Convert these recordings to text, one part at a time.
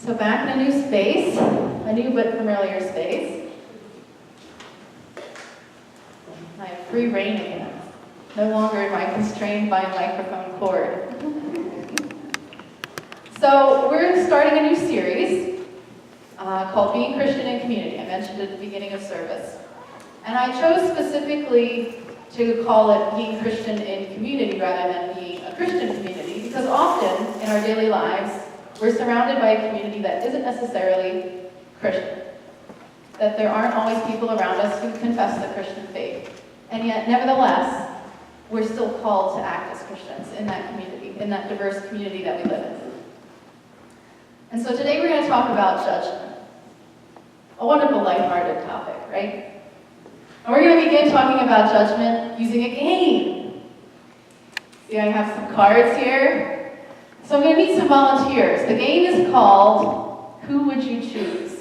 So back in a new space, a new but familiar space. I have free reign again. No longer am I constrained by a microphone cord. So we're starting a new series called Being Christian in Community. I mentioned at the beginning of service. And I chose specifically to call it Being Christian in Community rather than being a Christian community, because often in our daily lives, we're surrounded by a community that isn't necessarily Christian. That there aren't always people around us who confess the Christian faith. And yet, nevertheless, we're still called to act as Christians in that community, in that diverse community that we live in. And so today we're going to talk about judgment. A wonderful, lighthearted topic, right? And we're going to begin talking about judgment using a game. See, I have some cards here. So I'm going to need some volunteers. The game is called Who Would You Choose?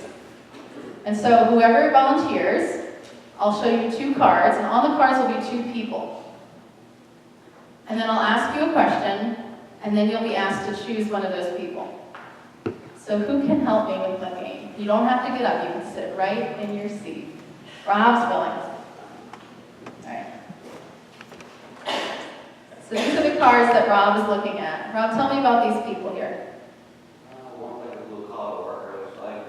And so whoever volunteers, I'll show you two cards, and on the cards will be two people. And then I'll ask you a question, and then you'll be asked to choose one of those people. So who can help me with the game? You don't have to get up, you can sit right in your seat. Rob's willing. So these are the cards that Rob is looking at. Rob, tell me about these people here. One like a blue-collar worker, looks like.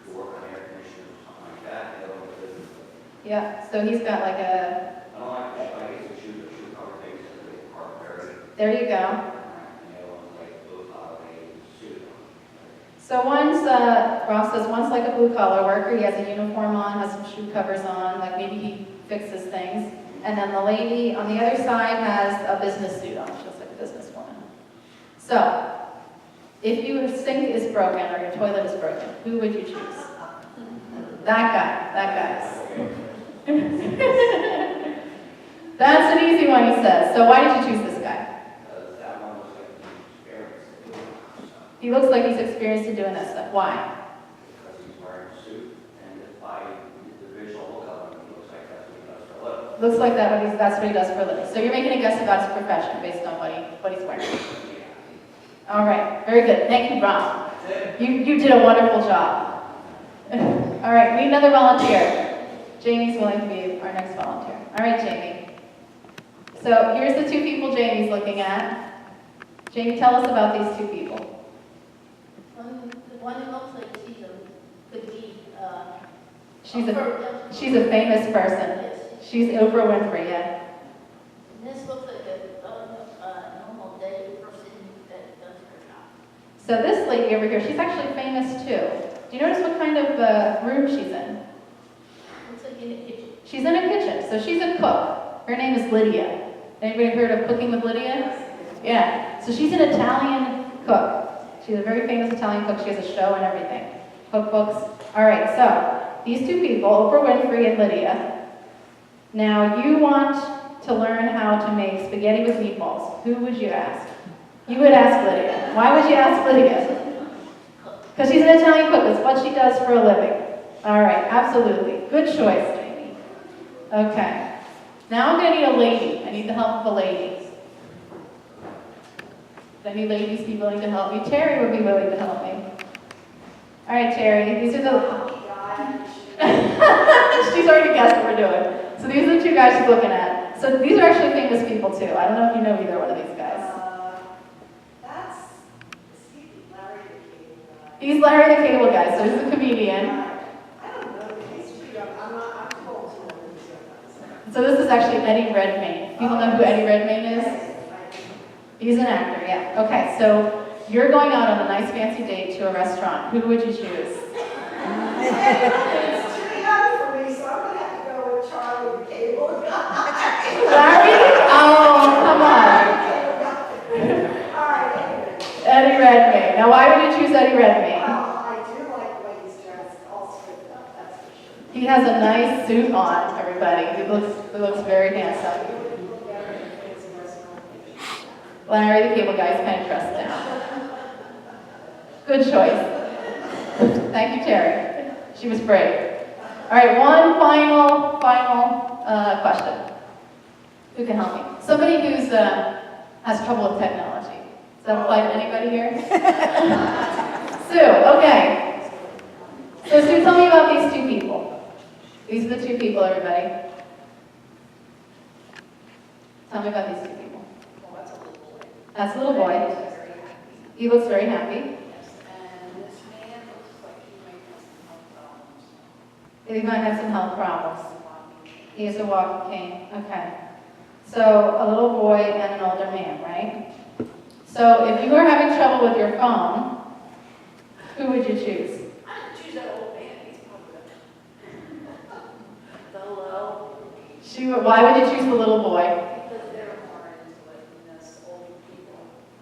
You work on air conditioners or something like that. The other one is, Yeah, so he's got like a... I don't like the shoe cover things that they park buried. There you go. And the other one's like blue-collar, suit. So Rob says one's like a blue-collar worker. He has a uniform on, has some shoe covers on, like maybe he fixes things. And then the lady on the other side has a business suit on. She looks like a businesswoman. So, if your sink is broken or your toilet is broken, who would you choose? That guy. That's an easy one, he says. So why did you choose this guy? Because that one looks like he's experienced. He looks like he's experienced in doing that stuff. Why? Because he's wearing a suit, and by the visual look of him, he looks like that's what he does for a living. Looks like that's what he does for a living. So you're making a guess about his profession based on what he's wearing. All right, very good. Thank you, Rob. You did a wonderful job. All right, we need another volunteer. Jamie's willing to be our next volunteer. All right, Jamie. So here's the two people Jamie's looking at. Jamie, tell us about these two people. The one who looks like could be She's a famous person. Yes. She's Oprah Winfrey, yeah. This looks like a normal day person that does her job. So this lady over here, she's actually famous too. Do you notice what kind of room she's in? Looks like in a kitchen. She's in a kitchen, so she's a cook. Her name is Lydia. Anybody heard of Cooking with Lydia? Yeah. So she's an Italian cook. She's a very famous Italian cook. She has a show and everything. Cookbooks. All right, so these two people, Oprah Winfrey and Lydia. Now, you want to learn how to make spaghetti with meatballs. Who would you ask? You would ask Lydia. Why would you ask Lydia? Because she's an Italian cook. It's what she does for a living. All right, absolutely. Good choice, Jamie. Okay. Now I'm going to need a lady. I need the help of a lady. Would any ladies be willing to help me? Terry would be willing to help me. All right, Terry. These are the... She's already guessed what we're doing. So these are the two guys she's looking at. So these are actually famous people too. I don't know if you know either one of these guys. Larry the Cable Guy. He's Larry the Cable Guy, so he's a comedian. I don't know, he's too young. I'm told to know who he's young. So this is actually Eddie Redmayne. People know who Eddie Redmayne is? He's an actor, yeah. Okay, so you're going out on a nice fancy date to a restaurant. Who would you choose? It's too young for me, so I'm going to have to go with Charlie the Cable Guy. Larry? Oh, come on. All right, anyway. Eddie Redmayne. Now, why would you choose Eddie Redmayne? I do like the way he's dressed, all stripped up, that's for sure. He has a nice suit on, everybody. He looks very handsome. Larry the Cable Guy is kind of dressed down. Good choice. Thank you, Terry. She was brave. All right, one final question. Who can help me? Somebody who's has trouble with technology. So that apply to anybody here? Sue, okay. So Sue, tell me about these two people. These are the two people, everybody. Tell me about these two people. Well, that's a little boy. That's a little boy. He's very happy. He looks very happy. Yes, and this man looks like he might have some health problems. He might have some health problems. Some walking. He has a walking cane. Okay. So a little boy and an older man, right? So if you were having trouble with your phone, who would you choose? I would choose that old man. He's probably the low. Why would you choose the little boy? Because they're more into it than us old people.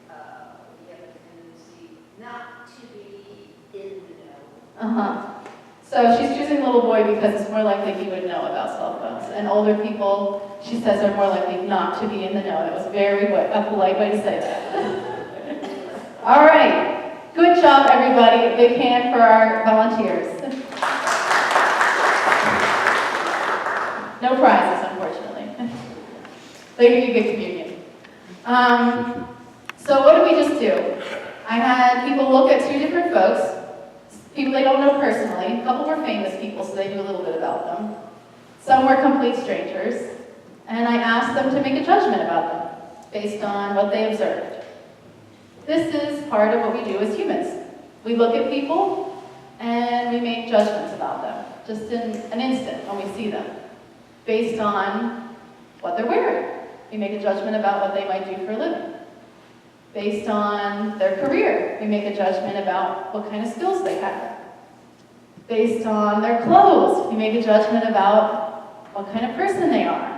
We have a tendency not to be in the know. Uh-huh. So she's choosing little boy because it's more likely he would know about cell phones. And older people, she says, are more likely not to be in the know. That was a polite way to say that. All right. Good job, everybody. A big hand for our volunteers. No prizes, unfortunately. Later you get communion. So what did we just do? I had people look at two different folks, people they don't know personally. A couple were famous people, so they knew a little bit about them. Some were complete strangers. And I asked them to make a judgment about them based on what they observed. This is part of what we do as humans. We look at people and we make judgments about them, just in an instant when we see them, based on what they're wearing. We make a judgment about what they might do for a living. Based on their career, we make a judgment about what kind of skills they have. Based on their clothes, we make a judgment about what kind of person they are.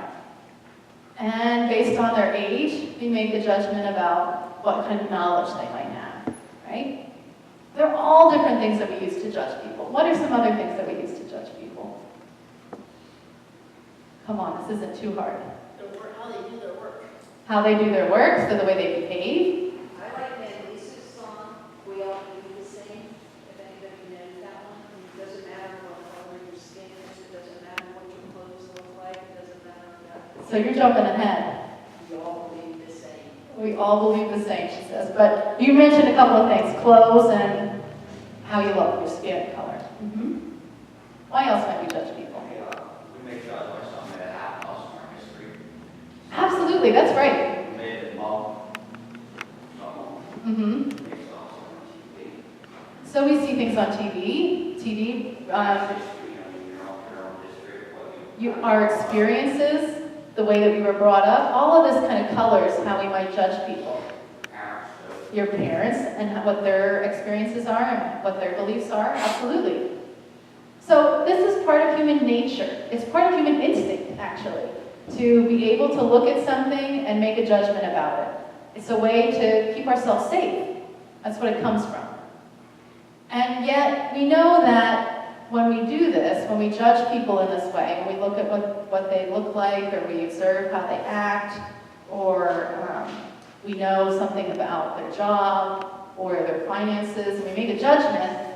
And based on their age, we make a judgment about what kind of knowledge they might have, right? They're all different things that we use to judge people. What are some other things that we use to judge people? Come on, this isn't too hard. How they do their work. How they do their work, so the way they behave. I like that Lisa's song, We All Believe the Same. If anybody knows that one, it doesn't matter what color your skin is, it doesn't matter what your clothes look like, it doesn't matter what. So you're jumping ahead. We all believe the same. We all believe the same, she says. But you mentioned a couple of things, clothes and how you look, your skin color. Why else might we judge people? We make judge by something that happened to us in our history. Absolutely, that's right. We made it mob. Mm-hmm. We make it also on TV. So we see things on TV, History, your own history of what our experiences, the way that we were brought up, all of this kind of colors how we might judge people. parents do. Your parents and what their experiences are and what their beliefs are, absolutely. So this is part of human nature. It's part of human instinct, actually, to be able to look at something and make a judgment about it. It's a way to keep ourselves safe. That's what it comes from. And yet, we know that when we do this, when we judge people in this way, when we look at what they look like, or we observe how they act, or we know something about their job, or their finances, and we make a judgment,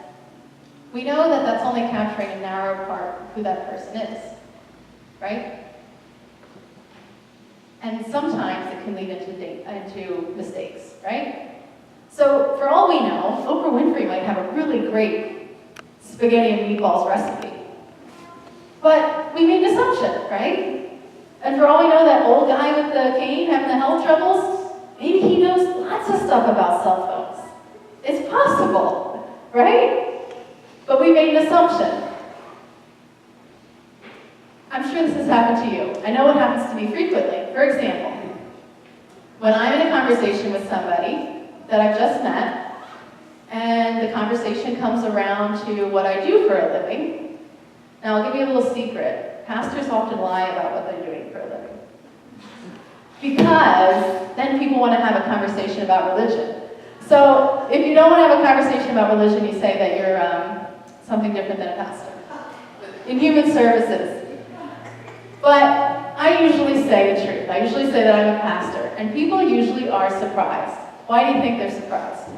we know that that's only capturing a narrow part of who that person is, right? And sometimes it can lead into mistakes, right? So for all we know, Oprah Winfrey might have a really great spaghetti and meatballs recipe. But we made an assumption, right? And for all we know, that old guy with the cane having the health troubles, maybe he knows lots of stuff about cell phones. It's possible, right? But we made an assumption. I'm sure this has happened to you. I know it happens to me frequently. For example, when I'm in a conversation with somebody that I've just met, and the conversation comes around to what I do for a living. Now, I'll give you a little secret. Pastors often lie about what they're doing for a living. Because then people want to have a conversation about religion. So if you don't want to have a conversation about religion, you say that you're something different than a pastor. In human services. But I usually say the truth. I usually say that I'm a pastor. And people usually are surprised. Why do you think they're surprised?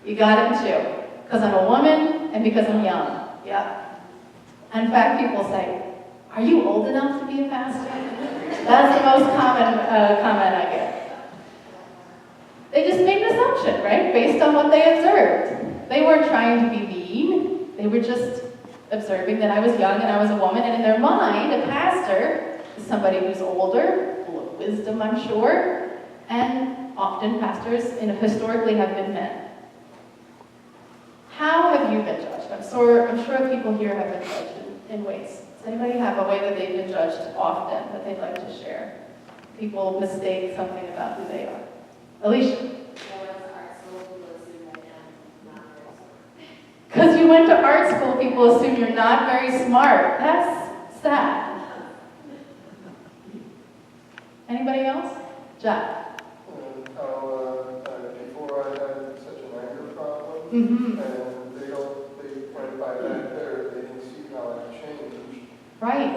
You got it too. Because I'm a woman and because I'm young. Yeah. In fact, people say, are you old enough to be a pastor? That's the most common comment I get. assumption, right? Based on what they observed. They weren't trying to be mean. They were just observing that I was young and I was a woman. And in their mind, a pastor is somebody who's older, full of wisdom, I'm sure. And often pastors historically have been men. How have you been judged? I'm sure people here have been judged in ways. Does anybody have a way that they've been judged often that they'd like to share? People mistake something about who they are. Alicia? Because you went to art school, people assume you're not very smart. That's sad. Anybody else? Jack? Before I had such an anger problem, Mm-hmm. and they went by that there, they didn't see how I changed. Right.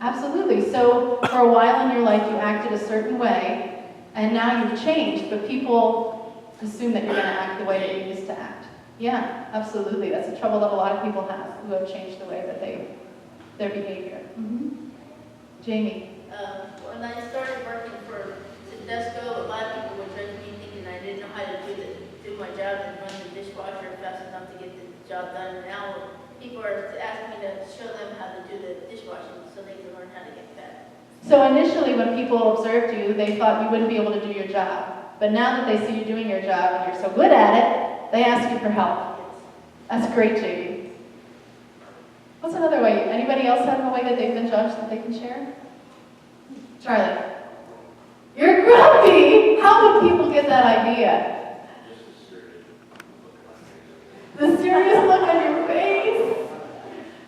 Absolutely. So for a while in your life, you acted a certain way, and now you've changed, but people assume that you're going to act the way that you used to act. Yeah, absolutely. That's the trouble that a lot of people have who have changed the way that their behavior. Mm-hmm. Jamie? When I started working for Tedesco, a lot of people would judge me thinking I didn't know how to do my job and run the dishwasher fast enough to get the job done. And now people are asking me to show them how to do the dishwashing so they can learn how to get better. So initially when people observed you, they thought you wouldn't be able to do your job. But now that they see you doing your job and you're so good at it, they ask you for help. That's great, Jamie. What's another way? Anybody else have a way that they've been judged that they can share? Charlie? You're grumpy! How would people get that idea? The serious look on your face?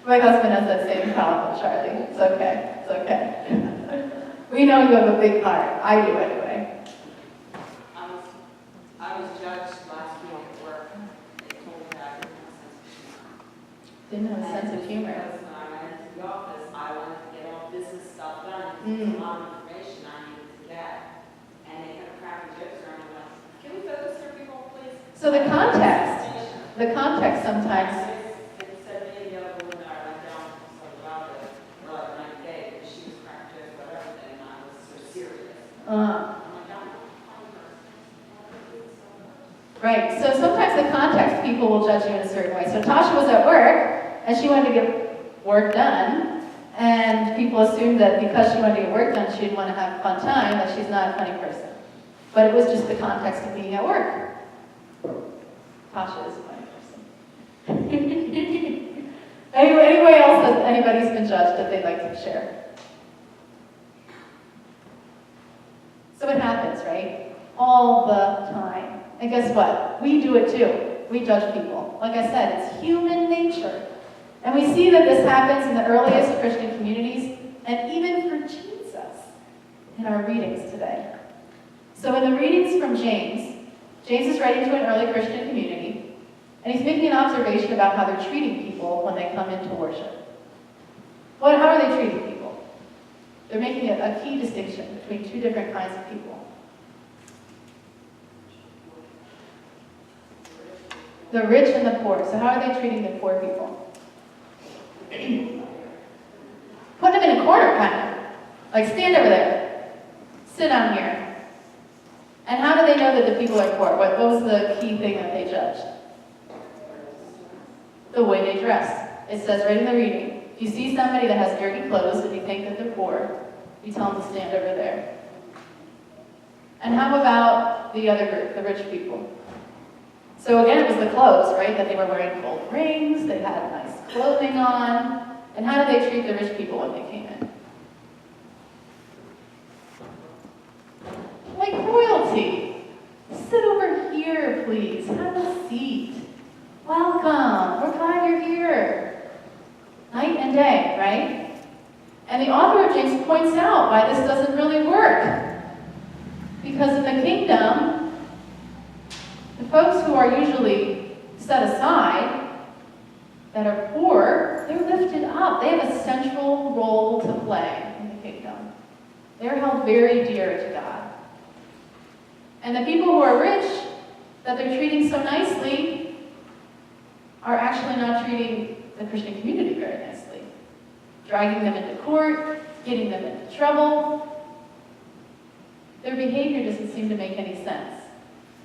My husband has that same problem, Charlie. It's okay. It's okay. We know you have a big heart. I do anyway. I was judged last week at work. They told me that I didn't have a sense of humor. Didn't have a sense of humor. Because when I went into the office, I wanted to get all business stuff done. Mm. There's a lot of information I needed to get. And they kept cracking jokes around me. Like, can we focus here, people, please? So the context sometimes. It said me and the other woman that I went down to some about it for like 90 days, because she was cracking jokes about everything, and I was so serious. I'm like, I'm not a funny person. Right, so sometimes the context, people will judge you in a certain way. So Tasha was at work, and she wanted to get work done, and people assumed that because she wanted to get work done, she'd want to have a fun time, that she's not a funny person. But it was just the context of being at work. Tasha is a funny person. Anybody else that anybody's been judged that they'd like to share? So it happens, right? All the time. And guess what? We do it too. We judge people. Like I said, it's human nature. And we see that this happens in the earliest Christian communities, and even for Jesus in our readings today. So in the readings from James is writing to an early Christian community, and he's making an observation about how they're treating people when they come into worship. How are they treating people? They're making a key distinction between two different kinds of people. The rich and the poor. So how are they treating the poor people? Putting them in a corner, kind of. Like, stand over there. Sit down here. And how do they know that the people are poor? What was the key thing that they judged? The way they dress. It says right in the reading, if you see somebody that has dirty clothes and you think that they're poor, you tell them to stand over there. And how about the other group, the rich people? So again, it was the clothes, right? That they were wearing gold rings, they had nice clothing on. And how did they treat the rich people when they came in? Like royalty. Sit over here, please. Have a seat. Welcome. We're glad you're here. Night and day, right? And the author of James points out why this doesn't really work. Because in the kingdom, the folks who are usually set aside, that are poor, they're lifted up. They have a central role to play in the kingdom. They're held very dear to God. And the people who are rich, that they're treating so nicely, are actually not treating the Christian community very nicely. Dragging them into court, getting them into trouble. Their behavior doesn't seem to make any sense.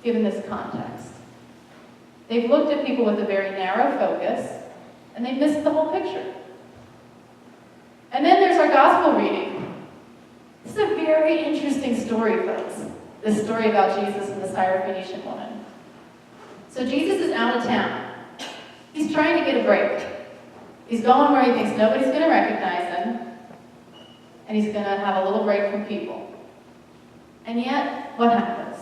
given this context. They've looked at people with a very narrow focus, and they've missed the whole picture. And then there's our gospel reading. This is a very interesting story, folks. This story about Jesus and the Syrophoenician woman. So Jesus is out of town. He's trying to get a break. He's going where he thinks nobody's going to recognize him, and he's going to have a little break from people. And yet, what happens?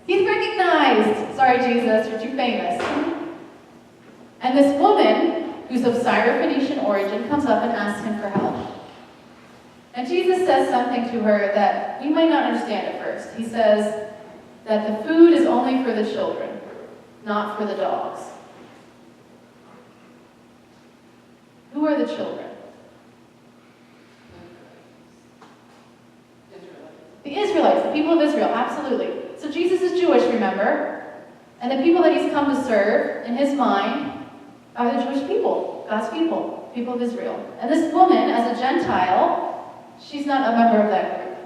He's recognized. Sorry, Jesus, you're too famous. And this woman, who's of Syrophoenician origin, comes up and asks him for help. And Jesus says something to her that we might not understand at first. He says that the food is only for the children, not for the dogs. Who are the children? The Israelites, the people of Israel, absolutely. So Jesus is Jewish, remember? And the people that he's come to serve, in his mind, are the Jewish people, God's people, people of Israel. And this woman, as a Gentile, she's not a member of that group.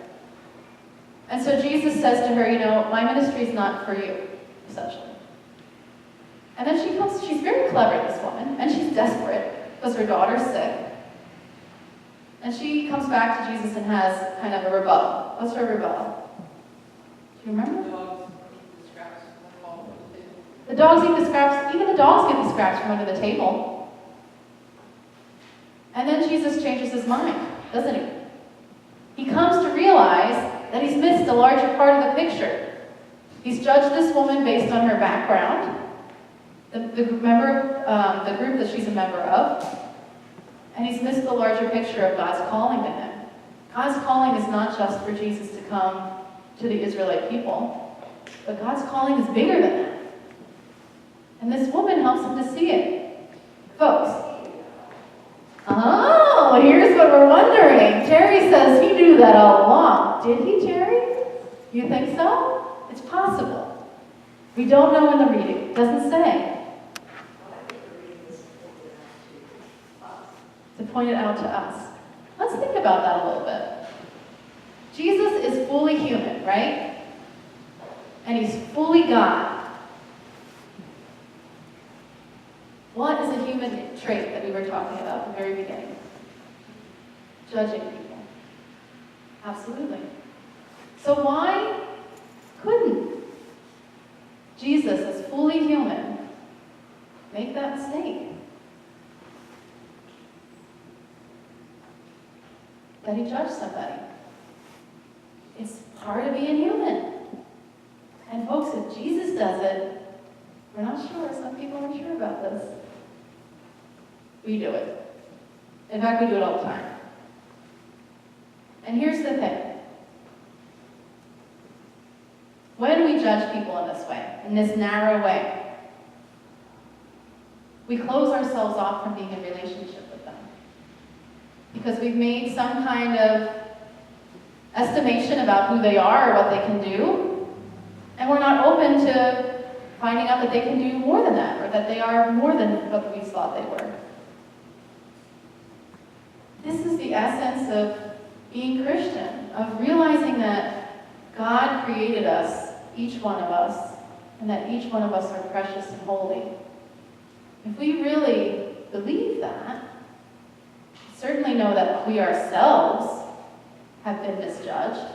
And so Jesus says to her, you know, my ministry is not for you, essentially. And then she comes, she's very clever, this woman, and she's desperate because her daughter's sick. And she comes back to Jesus and has kind of a rebuttal. What's her rebuttal? Do you remember? The dogs eat the scraps. Even the dogs get the scraps from under the table. And then Jesus changes his mind, doesn't he? He comes to realize that he's missed a larger part of the picture. He's judged this woman based on her background, the group that she's a member of, and he's missed the larger picture of God's calling to him. God's calling is not just for Jesus to come to the Israelite people, but God's calling is bigger than that. And this woman helps him to see it. Folks, oh, here's what we're wondering. Terry says he knew that all along. Did he, Terry? You think so? It's possible. We don't know in the reading. It doesn't say. To point it out to us. Let's think about that a little bit. Jesus is fully human, right? And he's fully God. What is a human trait that we were talking about at the very beginning? Judging people. Absolutely. So why couldn't Jesus, as fully human, make that mistake? That he judged somebody. It's part of being human. And folks, if Jesus does it, we're not sure. Some people aren't sure about this. We do it. In fact, we do it all the time. And here's the thing. When we judge people in this way, in this narrow way, we close ourselves off from being in relationship with them. Because we've made some kind of estimation about who they are or what they can do, and we're not open to finding out that they can do more than that, or that they are more than what we thought they were. This is the essence of being Christian, of realizing that God created us, each one of us, and that each one of us are precious and holy. If we really believe that, certainly know that we ourselves have been misjudged,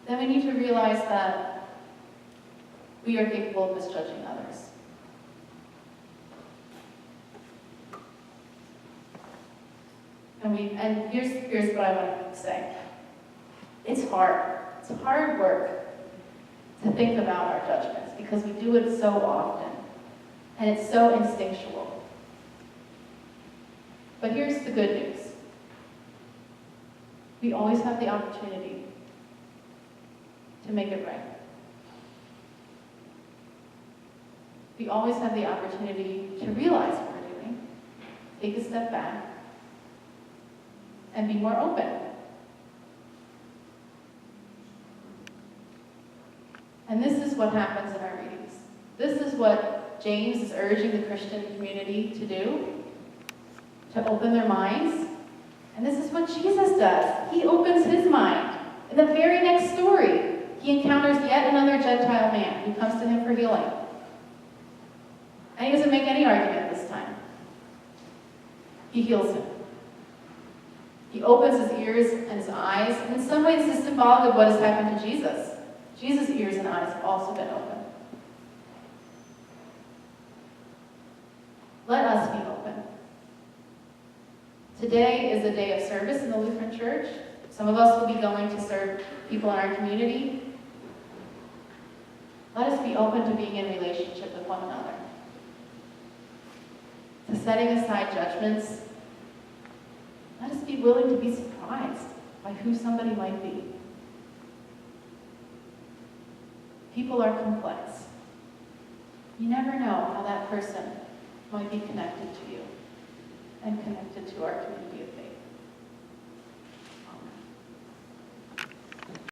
then we need to realize that we are capable of misjudging others. And here's what I want to say. It's hard. It's hard work to think about our judgments because we do it so often. And it's so instinctual. But here's the good news. We always have the opportunity to make it right. We always have the opportunity to realize what we're doing, take a step back, and be more open. And this is what happens in our readings. This is what James is urging the Christian community to do, to open their minds And this is what Jesus does. He opens his mind. In the very next story, he encounters yet another Gentile man who comes to him for healing. And he doesn't make any argument this time. He heals him. He opens his ears and his eyes, and in some ways this is symbolic of what has happened to Jesus. Jesus' ears and eyes have also been opened. Let us be open. Today is a day of service in the Lutheran Church. Some of us will be going to serve people in our community. Let us be open to being in relationship with one another, to setting aside judgments. Let us be willing to be surprised by who somebody might be. People are complex. You never know how that person might be connected to you and connected to our community